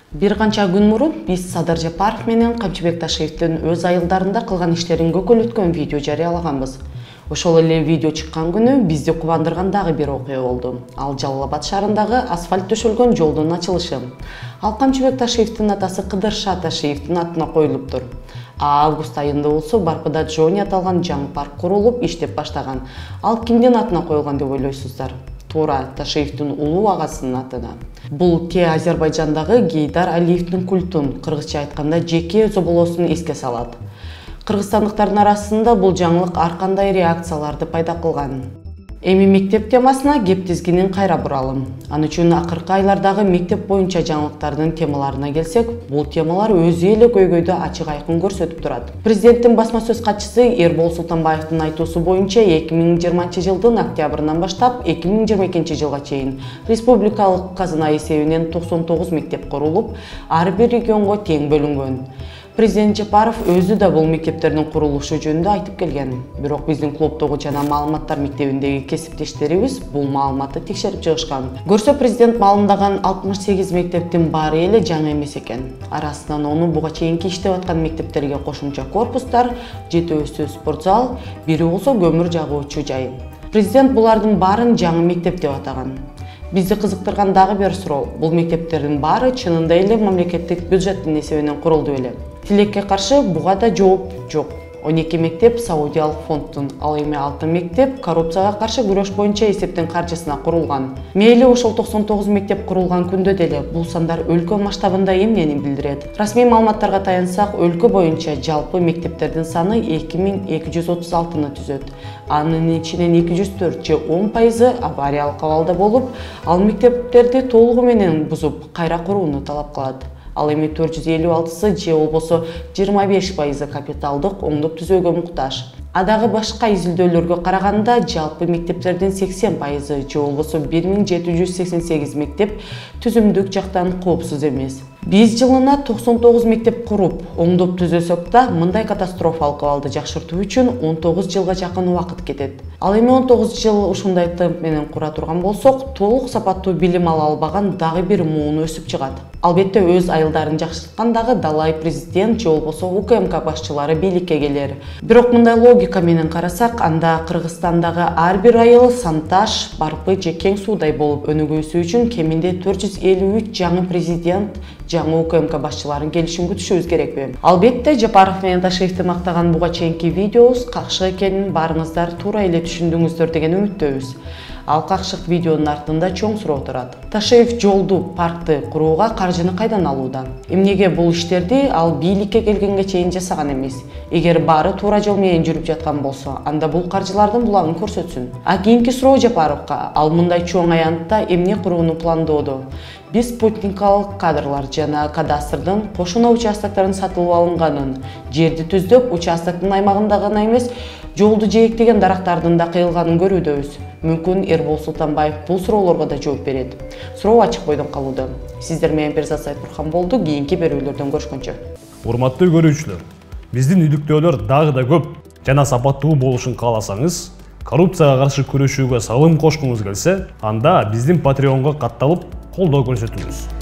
Bir канча күн мурун биз Садыр Жапаров менен Камчыбек Ташиевдин өз айылдарында кылган иштерин көкөлөткөн видео жарыялаганбыз. Ошол эле видео чыккан күнү бизди кубандырган дагы бир окуя болду. Ал Жалал Абад шаарындагы асфальт төшөлгөн жолдун ачылышы. Ал Камчыбек Ташиевдин атасы Кыдыр Ташиевдин атына коюлуптур. Август айында болсо Барпыда Джони аталган жаңы парк курулуп иштеп баштаган. Ал кимдин атына коюлган деп ойлойсуздар? Туура, Ташиевдин улуу агасынын атына. Бул Азербайжандагы Гейдар Алиевдин культун, кыргызча айтканда жеке зоболосун эске салат. Кыргызстандыктардын арасында бул жаңылык ар кандай реакцияларды пайда кылган. Эми мектеп темасына кеп тизгинин кайра буралым. Аны үчүн акыркы айлардагы мектеп боюнча жаңылыктардын темаларына келсек, бул темалар өзү эле көйгөйдө ачык айкын көрсөтүп турат. Президенттин басма сөз катчысы Эрбол Султанбаевдин айтуусу боюнча 2020 жылдын октябрынан баштап 2022 жылга чейин республикалык казына эсебинен 99 мектеп курулуп, ар бир регионго тең бөлүнгөн. Президент Жапаров өзү да бул мектептердин курулушу жөнүндө айтып келген. Бирок биздин клубдогу жана маалыматтар мектебиндеги кесиптештерибиз бул маалыматты текшерип чыгышкан. Көрсө президент маалымдаган 68 мектептин баары эле жаңы эмес экен. Арасынан ону буга чейинки иштеп аткан мектептерге кошумча корпустар, 7 спортзал, бири болсо көмүр жагуучу жай. Президент булардын баарын жаңы мектеп деп атаган. Бизди кызыктырган дагы бир суроо. Бул мектептердин баары чынында эле мамлекеттик бюджеттин эсебинен курулду беле? Тилекке каршы буга да жооп жок. 12 мектеп Саудиялык фонддун, ал эми 6 мектеп коррупцияга каршы күрөш боюнча эсептин каржысына курулган. Мейли ошол 99 мектеп курулган күндө деле бул сандар өлкө масштабында эмнени билдирет? Расмий маалыматтарга таянсак, өлкө боюнча жалпы мектептердин саны 2236-ны түзөт. Анын ичинен 204 же 10% авариялык абалда болуп, ал мектептерди толугу менен бузуп, кайра курууну талап кылат. Ал эми 456-сы же болбосо 25% капиталдык оңдоп түзөөгө муктаж. Адагы башка изилдөөлөргө караганда жалпы мектептердин 80% же болбосо 1788 мектеп түзүмдүк жактан коопсуз эмес. Биз жылына 99 мектеп куруп, оңдоп түзөсөк да, мындай катастрофалык абалды жакшыртуу үчүн 19 жылга жакын убакыт кетет. Ал эми 19 жыл ушундай темп менен кура турган болсок, толук сапаттуу билим ала албаган дагы бир муун өсүп чыгат. Албетте өз айылдарын жакшырткан дагы далай президент же болбосо УКМК башчылары бийликке келер. Бирок мындай логика менен карасак, анда Кыргызстандагы ар бир айыл Санташ, Барпы же Кең суудай болуп өнүгүүсү үчүн кеминде 453 жаңы президент, жаңы УКМК башчыларын келишим күтүшүбүз керекпи? Албетте Жапаров менен Ташиевди мактаган буга чейинки видеобуз какшык экенин барыңыздар туура эле түшүндүңүздөр деген үмүттөбүз. Ал какшык видеонун артында чоң суроо турат. Ташиев жолду, паркты курууга каржыны кайдан алууда? Эмнеге бул иштерди ал бийликке келгенге чейин жасаган эмес? Эгер баары туура жол менен жүрүп жаткан болсо, анда бул каржылардын булагын көрсөтсүн. А кийинки суроо Жапаровго, ал мындай чоң аянтта эмне курууну пландоодо? Биз спутникалык кадрлар жана кадастрдын кошуна участоктордун сатылып алынганын, жерди түздөп, участоктун аймагында гана эмес, жолду жээктеген дарактардын да кыйылганын көрүүдөбүз. Мүмкүн Эрбол Султанбаев бул суроолорго да жооп берет. Суроо ачык бойдон калууда. Сиздер менен Перзат Сайтбурхан болду. Кийинки берүүлөрдөн көрүшкөнчө. Урматтуу көрүүчүлөр, биздин үдүктөөлөр дагы да көп жана сапаттуу болушун кааласаңыз, коррупцияга каршы күрөшүүгө салым кошкуңуз келсе, анда биздин Patreon'га катталып колдоо көрсөтүңүз.